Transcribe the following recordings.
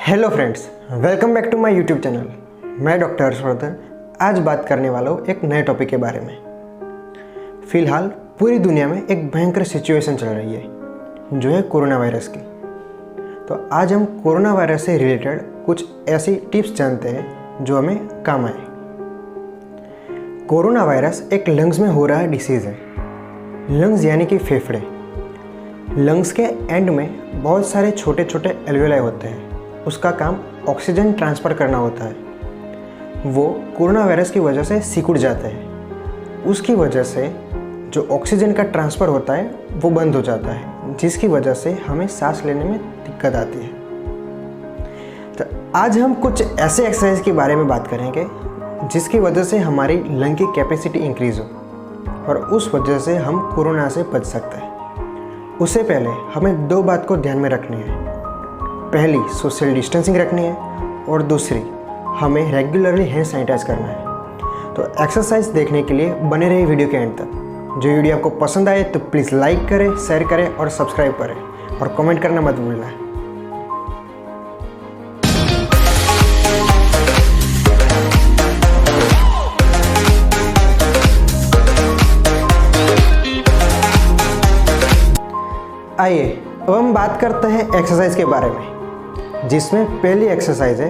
Hello friends, welcome back to my YouTube channel. मैं doctor Harshvardhan आज बात करने वाला हूँ एक नए टॉपिक के बारे में। फ़िलहाल पूरी दुनिया में एक भयंकर सिचुएशन चल रही है जो है कोरोना वायरस की। तो आज हम कोरोना वायरस से रिलेटेड कुछ ऐसी टिप्स जानते हैं जो हमें काम आए। कोरोना वायरस एक लंग्स में हो रहा डिसीज़ है। लंग्स यानी कि फेफड़े। लंग्स के एंड में बहुत सारे छोटे छोटे एल्वेलाई होते हैं। उसका काम ऑक्सीजन ट्रांसफ़र करना होता है। वो कोरोना वायरस की वजह से सिकुड़ जाते हैं। उसकी वजह से जो ऑक्सीजन का ट्रांसफ़र होता है वो बंद हो जाता है, जिसकी वजह से हमें सांस लेने में दिक्कत आती है। तो आज हम कुछ ऐसे एक्सरसाइज के बारे में बात करेंगे जिसकी वजह से हमारी लंग की कैपेसिटी इंक्रीज़ हो और उस वजह से हम कोरोना से बच सकते हैं। उससे पहले हमें दो बात को ध्यान में रखनी है। पहली, सोशल डिस्टेंसिंग रखनी है और दूसरी, हमें रेगुलरली हैंड सैनिटाइज करना है। तो एक्सरसाइज देखने के लिए बने रहिए वीडियो के एंड तक। जो वीडियो आपको पसंद आए तो प्लीज़ लाइक करें, शेयर करें और सब्सक्राइब करें और कमेंट करना मत भूलना है। आइए अब हम बात करते हैं एक्सरसाइज के बारे में, जिसमें पहली एक्सरसाइज है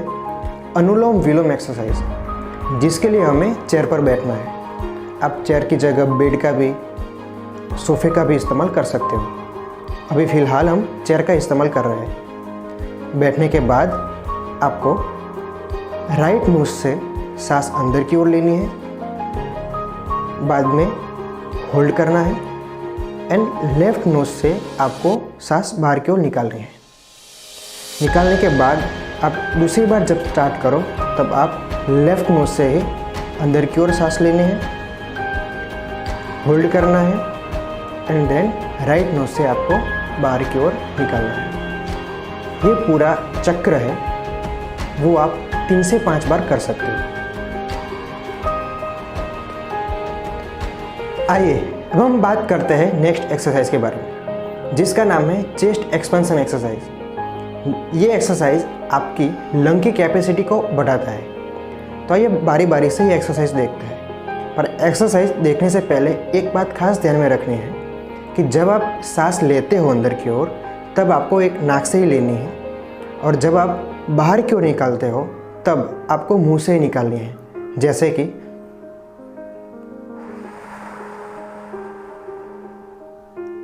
अनुलोम विलोम एक्सरसाइज, जिसके लिए हमें चेयर पर बैठना है। आप चेयर की जगह बेड का भी, सोफे का भी इस्तेमाल कर सकते हो। अभी फ़िलहाल हम चेयर का इस्तेमाल कर रहे हैं। बैठने के बाद आपको राइट नोज से सांस अंदर की ओर लेनी है, बाद में होल्ड करना है एंड लेफ्ट नोज से आपको सांस बाहर की ओर निकालनी है। निकालने के बाद आप दूसरी बार जब स्टार्ट करो तब आप लेफ्ट नोज से ही अंदर की ओर सांस लेनी है, होल्ड करना है एंड देन राइट नोज से आपको बाहर की ओर निकालना है। ये पूरा चक्र है वो आप 3 से 5 बार कर सकते हो। आइए अब हम बात करते हैं नेक्स्ट एक्सरसाइज के बारे में, जिसका नाम है चेस्ट एक्सपेंशन एक्सरसाइज। ये एक्सरसाइज आपकी लंग की कैपेसिटी को बढ़ाता है। तो आइए बारी बारी से ये एक्सरसाइज देखते हैं। पर एक्सरसाइज देखने से पहले एक बात खास ध्यान में रखनी है कि जब आप सांस लेते हो अंदर की ओर तब आपको एक नाक से ही लेनी है, और जब आप बाहर की ओर निकालते हो तब आपको मुंह से ही निकालनी है, जैसे कि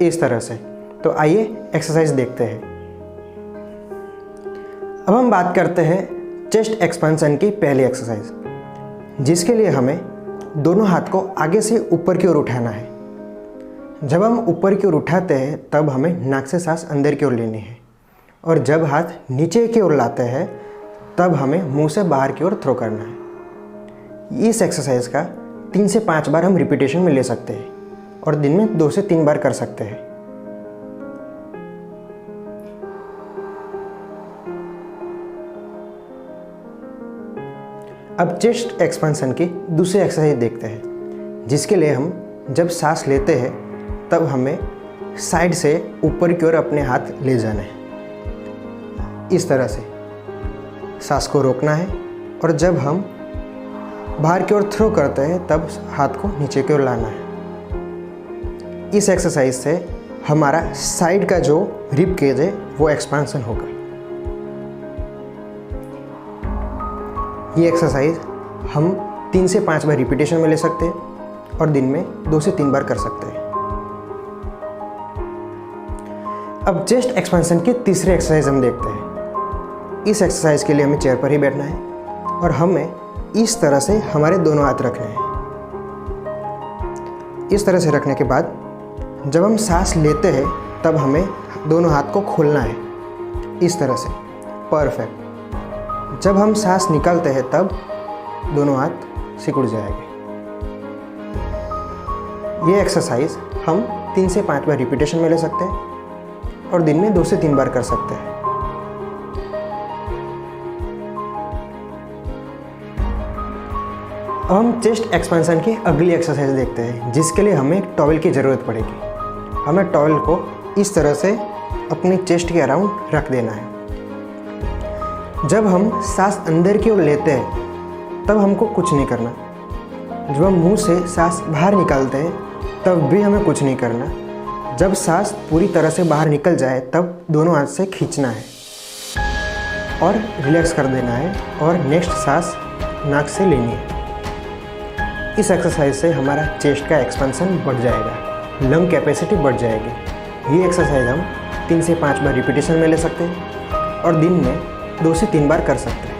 इस तरह से। तो आइए एक्सरसाइज देखते हैं। अब हम बात करते हैं चेस्ट एक्सपेंशन की पहली एक्सरसाइज, जिसके लिए हमें दोनों हाथ को आगे से ऊपर की ओर उठाना है। जब हम ऊपर की ओर उठाते हैं तब हमें नाक से सांस अंदर की ओर लेनी है, और जब हाथ नीचे की ओर लाते हैं तब हमें मुंह से बाहर की ओर थ्रो करना है। इस एक्सरसाइज का 3 से 5 बार हम रिपीटेशन में ले सकते हैं और दिन में 2 से 3 बार कर सकते हैं। अब चेस्ट एक्सपेंशन की दूसरी एक्सरसाइज देखते हैं, जिसके लिए हम जब सांस लेते हैं तब हमें साइड से ऊपर की ओर अपने हाथ ले जाना है। इस तरह से सांस को रोकना है, और जब हम बाहर की ओर थ्रो करते हैं तब हाथ को नीचे की ओर लाना है। इस एक्सरसाइज से हमारा साइड का जो रिब केज है वो एक्सपेंशन होगा। ये एक्सरसाइज हम 3 से 5 बार रिपीटेशन में ले सकते हैं और दिन में 2 से 3 बार कर सकते हैं। अब चेस्ट एक्सपेंशन की तीसरी एक्सरसाइज हम देखते हैं। इस एक्सरसाइज के लिए हमें चेयर पर ही बैठना है और हमें इस तरह से हमारे दोनों हाथ रखने हैं। इस तरह से रखने के बाद जब हम सांस लेते हैं तब हमें दोनों हाथ को खोलना है, इस तरह से। परफेक्ट। जब हम सांस निकालते हैं तब दोनों हाथ सिकुड़ जाएंगे। ये एक्सरसाइज हम 3 से 5 बार रिपीटेशन में ले सकते हैं और दिन में 2 से 3 बार कर सकते हैं। अब हम चेस्ट एक्सपेंशन की अगली एक्सरसाइज देखते हैं, जिसके लिए हमें एक टॉवल की ज़रूरत पड़ेगी। हमें टॉवल को इस तरह से अपनी चेस्ट के अराउंड रख देना है। जब हम सांस अंदर की ओर लेते हैं तब हमको कुछ नहीं करना। जब हम मुंह से सांस बाहर निकालते हैं तब भी हमें कुछ नहीं करना। जब सांस पूरी तरह से बाहर निकल जाए तब दोनों हाथ से खींचना है और रिलैक्स कर देना है और नेक्स्ट सांस नाक से लेनी है। इस एक्सरसाइज से हमारा चेस्ट का एक्सपेंशन बढ़ जाएगा, लंग कैपेसिटी बढ़ जाएगी। ये एक्सरसाइज हम 3 से 5 बार रिपीटेशन में ले सकते हैं और दिन में 2 से 3 बार कर सकते हैं।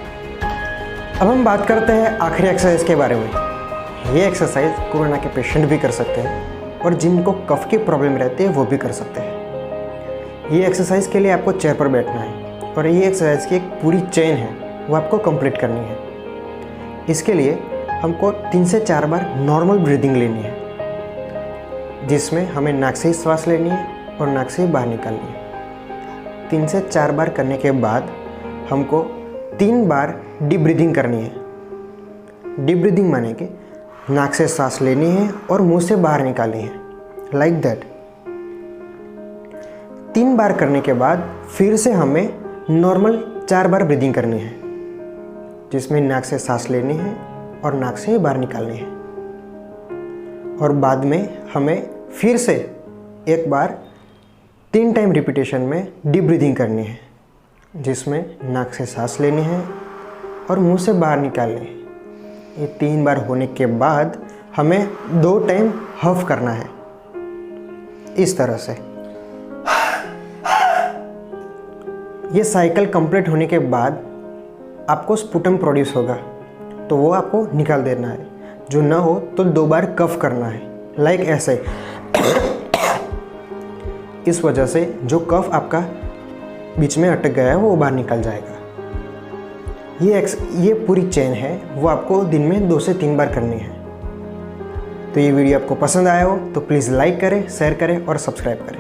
अब हम बात करते हैं आखिरी एक्सरसाइज के बारे में। ये एक्सरसाइज कोरोना के पेशेंट भी कर सकते हैं और जिनको कफ की प्रॉब्लम रहती है वो भी कर सकते हैं। ये एक्सरसाइज के लिए आपको चेयर पर बैठना है और ये एक्सरसाइज की एक पूरी चेन है, वो आपको कंप्लीट करनी है। इसके लिए हमको 3 से 4 बार नॉर्मल ब्रीदिंग लेनी है, जिसमें हमें नाक से ही सांस लेनी है और नाक से ही बाहर निकालनी है। 3 से 4 बार करने के बाद हमको 3 बार डीप ब्रीदिंग करनी है। डीप ब्रीदिंग माने कि नाक से सांस लेनी है और मुंह से बाहर निकालनी है, लाइक दैट। 3 बार करने के बाद फिर से हमें नॉर्मल 4 बार ब्रीदिंग करनी है, जिसमें नाक से सांस लेनी है और नाक से बाहर निकालनी है। और बाद में हमें फिर से एक बार 3 टाइम रिपीटेशन में डीप ब्रीदिंग करनी है, जिसमें नाक से सांस लेनी है और मुंह से बाहर निकालनी है। ये 3 बार होने के बाद हमें 2 टाइम हफ करना है, इस तरह से। ये साइकिल कंप्लीट होने के बाद आपको स्पुटम प्रोड्यूस होगा, तो वो आपको निकाल देना है। जो ना हो तो 2 बार कफ करना है, लाइक ऐसे। इस वजह से जो कफ आपका बीच में अटक गया है वो बाहर निकल जाएगा। ये पूरी चेन है, वो आपको दिन में 2 से 3 बार करनी है। तो ये वीडियो आपको पसंद आया हो तो प्लीज़ लाइक करें, शेयर करें और सब्सक्राइब करें।